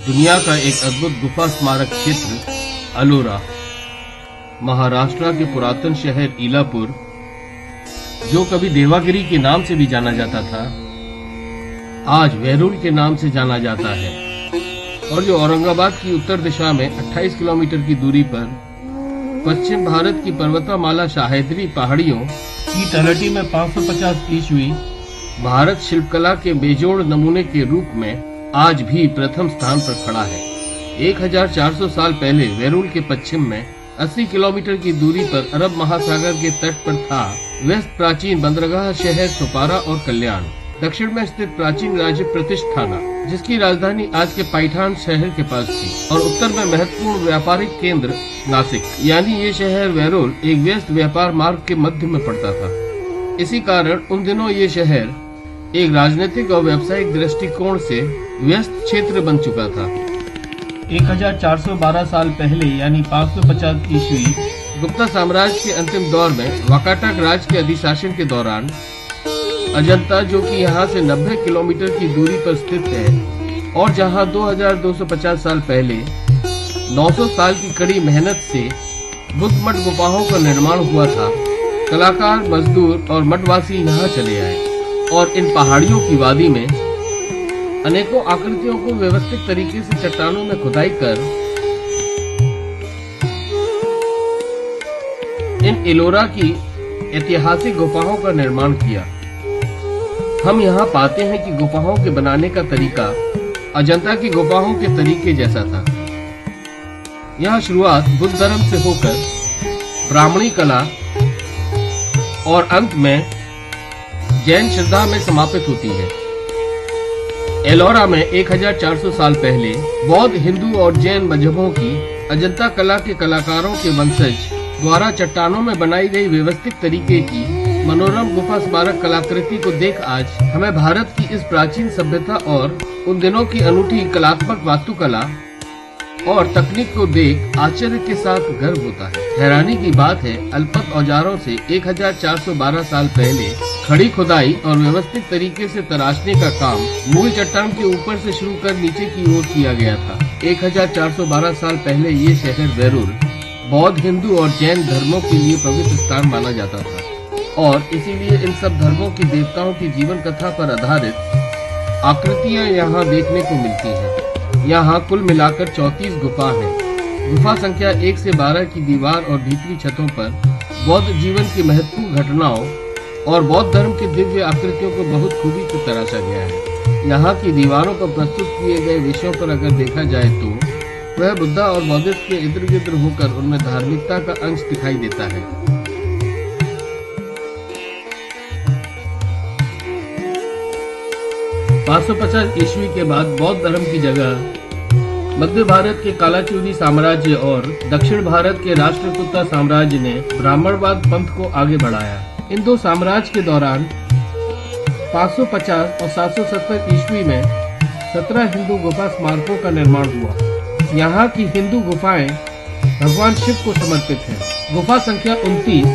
दुनिया का एक अद्भुत गुफा स्मारक क्षेत्र अलोरा, महाराष्ट्र के पुरातन शहर इलापुर, जो कभी देवागिरी के नाम से भी जाना जाता था, आज वेरूल के नाम से जाना जाता है और जो औरंगाबाद की उत्तर दिशा में 28 किलोमीटर की दूरी पर पश्चिम भारत की पर्वतमाला शाहेदरी पहाड़ियों की तलहटी में 550 ईस्वी भारत शिल्पकला के बेजोड़ नमूने के रूप में आज भी प्रथम स्थान पर खड़ा है। 1400 साल पहले वेरूल के पश्चिम में 80 किलोमीटर की दूरी पर अरब महासागर के तट पर था वेस्ट प्राचीन बंदरगाह शहर सुपारा और कल्याण। दक्षिण में स्थित प्राचीन राज्य प्रतिष्ठाना, जिसकी राजधानी आज के पैठान शहर के पास थी, और उत्तर में महत्वपूर्ण व्यापारिक केंद्र नासिक। यानी ये शहर वेरूल एक व्यस्त व्यापार मार्ग के मध्य में पड़ता था। इसी कारण उन दिनों ये शहर एक राजनीतिक और व्यावसायिक दृष्टिकोण से व्यस्त क्षेत्र बन चुका था। 1412 साल पहले यानी 550 ईस्वी गुप्ता साम्राज्य के अंतिम दौर में वाकाटक राज के अधिशासन के दौरान अजंता, जो कि यहाँ से 90 किलोमीटर की दूरी पर स्थित है और जहाँ 2250 साल पहले 900 साल की कड़ी मेहनत से बुद्ध मठ गुफाओं का निर्माण हुआ था, कलाकार, मजदूर और मठवासी यहाँ चले आए और इन पहाड़ियों की वादी में अनेकों आकृतियों को व्यवस्थित तरीके से चट्टानों में खुदाई कर इन एलोरा की ऐतिहासिक गुफाओं का निर्माण किया। हम यहाँ पाते हैं कि गुफाओं के बनाने का तरीका अजंता की गुफाओं के तरीके जैसा था। यह शुरुआत बुद्ध धर्म से होकर ब्राह्मणी कला और अंत में जैन श्रद्धा में समापित होती है। एलोरा में 1400 साल पहले बौद्ध, हिंदू और जैन मजहबों की अजंता कला के कलाकारों के वंशज द्वारा चट्टानों में बनाई गई व्यवस्थित तरीके की मनोरम गुफा स्मारक कलाकृति को देख आज हमें भारत की इस प्राचीन सभ्यता और उन दिनों की अनूठी कलात्मक वास्तुकला और तकनीक को देख आश्चर्य के साथ गर्व होता है। हैरानी की बात है, अल्पत औजारों से 1412 साल पहले खड़ी खुदाई और व्यवस्थित तरीके से तराशने का काम मूल चट्टान के ऊपर से शुरू कर नीचे की ओर किया गया था। 1412 साल पहले ये शहर वेरूल बौद्ध, हिंदू और जैन धर्मों के लिए पवित्र स्थान माना जाता था और इसीलिए इन सब धर्मों की देवताओं की जीवन कथा पर आधारित आकृतियां यहाँ देखने को मिलती हैं। यहाँ कुल मिलाकर 34 गुफा है। गुफा संख्या 1 से 12 की दीवार और भीतरी छतों पर बौद्ध जीवन की महत्वपूर्ण घटनाओं और बौद्ध धर्म की दिव्य आकृतियों को बहुत खूबी से तराशा गया है। यहाँ की दीवारों पर प्रस्तुत किए गए विषयों पर अगर देखा जाए तो वह बुद्धा और बौद्धिस्ट के इर्द गिर्द होकर उनमें धार्मिकता का अंश दिखाई देता है। (550 ईस्वी के बाद बौद्ध धर्म की जगह मध्य भारत के कालाचूरी साम्राज्य और दक्षिण भारत के राष्ट्रकूटा साम्राज्य ने ब्राह्मणवाद पंथ को आगे बढ़ाया। इन दो साम्राज्य के दौरान 550 और 770 ईस्वी में 17 हिंदू गुफा स्मारकों का निर्माण हुआ। यहाँ की हिंदू गुफाएं भगवान शिव को समर्पित हैं। गुफा संख्या 29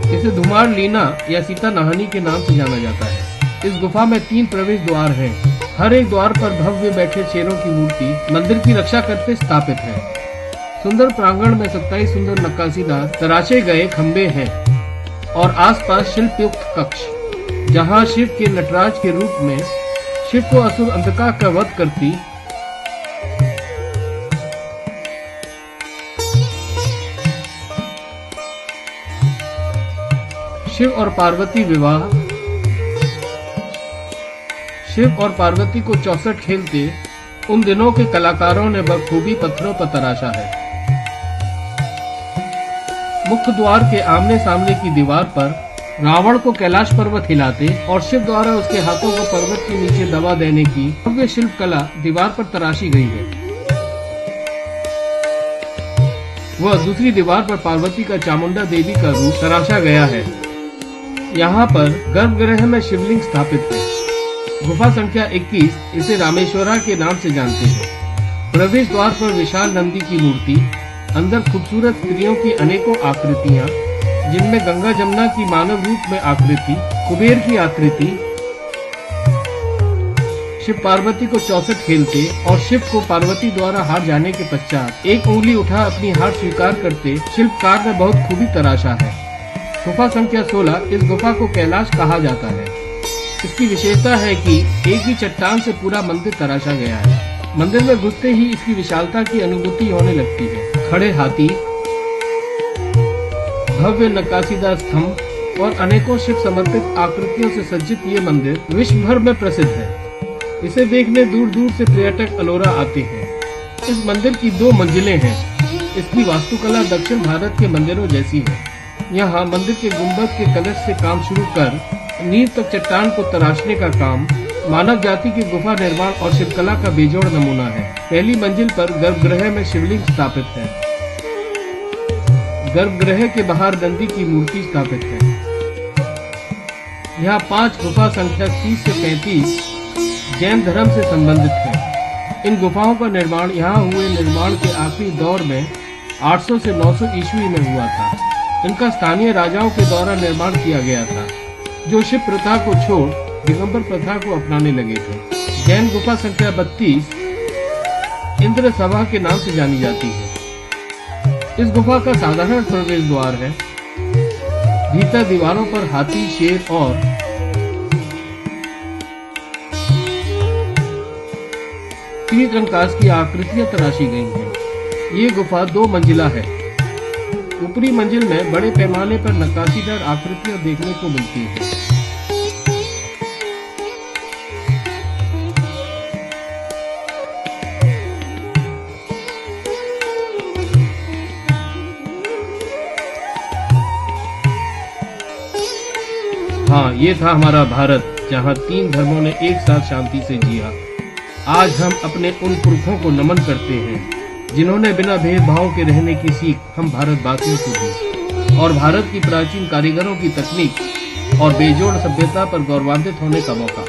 इसे धुमार लीना या सीता नहानी के नाम से जाना जाता है। इस गुफा में 3 प्रवेश द्वार हैं। हर एक द्वार पर भव्य बैठे शेरों की मूर्ति मंदिर की रक्षा करते स्थापित है। सुंदर प्रांगण में 27 सुंदर नक्काशीदार तराशे गए खंबे हैं और आसपास शिल्पयुक्त कक्ष, जहां शिव के नटराज के रूप में शिव को असुर अंधका का वध करती शिव और पार्वती को 64 खेलते उन दिनों के कलाकारों ने बखूबी पत्थरों पर तराशा है। मुख्य द्वार के आमने सामने की दीवार पर रावण को कैलाश पर्वत हिलाते और शिव द्वारा उसके हाथों को पर्वत के नीचे दबा देने की भव्य शिल्प कला दीवार पर तराशी गई है। वह दूसरी दीवार पर पार्वती का चामुंडा देवी का रूप तराशा गया है। यहाँ पर गर्भगृह में शिवलिंग स्थापित है। गुफा संख्या 21 इसे रामेश्वरा के नाम से जानते हैं। प्रवेश द्वार पर विशाल नंदी की मूर्ति, अंदर खूबसूरत स्त्रियों की अनेकों आकृतियां, जिनमें गंगा जमुना की मानव रूप में आकृति, कुबेर की आकृति, शिव पार्वती को 64 खेलते और शिव को पार्वती द्वारा हार जाने के पश्चात एक उंगली उठा अपनी हार स्वीकार करते शिल्पकार ने बहुत खूबी तराशा है। गुफा संख्या 16 इस गुफा को कैलाश कहा जाता है। इसकी विशेषता है कि एक ही चट्टान से पूरा मंदिर तराशा गया है। मंदिर में घुसते ही इसकी विशालता की अनुभूति होने लगती है। खड़े हाथी, भव्य नक्काशीदार स्तंभ और अनेकों शिव समर्पित आकृतियों से सज्जित ये मंदिर विश्व भर में प्रसिद्ध है। इसे देखने दूर दूर से पर्यटक अलोरा आते हैं। इस मंदिर की 2 मंजिलें हैं। इसकी वास्तुकला दक्षिण भारत के मंदिरों जैसी है। यहाँ मंदिर के गुंबद के कलश से काम शुरू कर नींव तक चट्टान को तराशने का काम मानव जाति के गुफा निर्माण और शिल्पकला का बेजोड़ नमूना है। पहली मंजिल पर गर्भगृह में शिवलिंग स्थापित है। गर्भगृह के बाहर नंदी की मूर्ति स्थापित है। यहाँ 5 गुफा संख्या 30 से 35 जैन धर्म से संबंधित है। इन गुफाओं का निर्माण यहाँ हुए निर्माण के आखिरी दौर में 800 से 900 ईस्वी में हुआ था। इनका स्थानीय राजाओं के द्वारा निर्माण किया गया था, जो शिव प्रथा को छोड़ दिगंबर प्रथा को अपनाने लगे थे। जैन गुफा संख्या 32 इंद्र सभा के नाम से जानी जाती है। इस गुफा का साधारण प्रवेश द्वार है। भीतर दीवारों पर हाथी, शेर और तीर्थंकाश की आकृतियां तराशी गई हैं। ये गुफा 2 मंजिला है। ऊपरी मंजिल में बड़े पैमाने पर नक्काशीदार आकृतियां देखने को मिलती हैं। हाँ, ये था हमारा भारत, जहाँ 3 धर्मों ने एक साथ शांति से जिया। आज हम अपने उन पुरखों को नमन करते हैं जिन्होंने बिना भेदभाव के रहने की सीख हम भारतवासियों को दी और भारत की प्राचीन कारीगरों की तकनीक और बेजोड़ सभ्यता पर गौरवान्वित होने का मौका।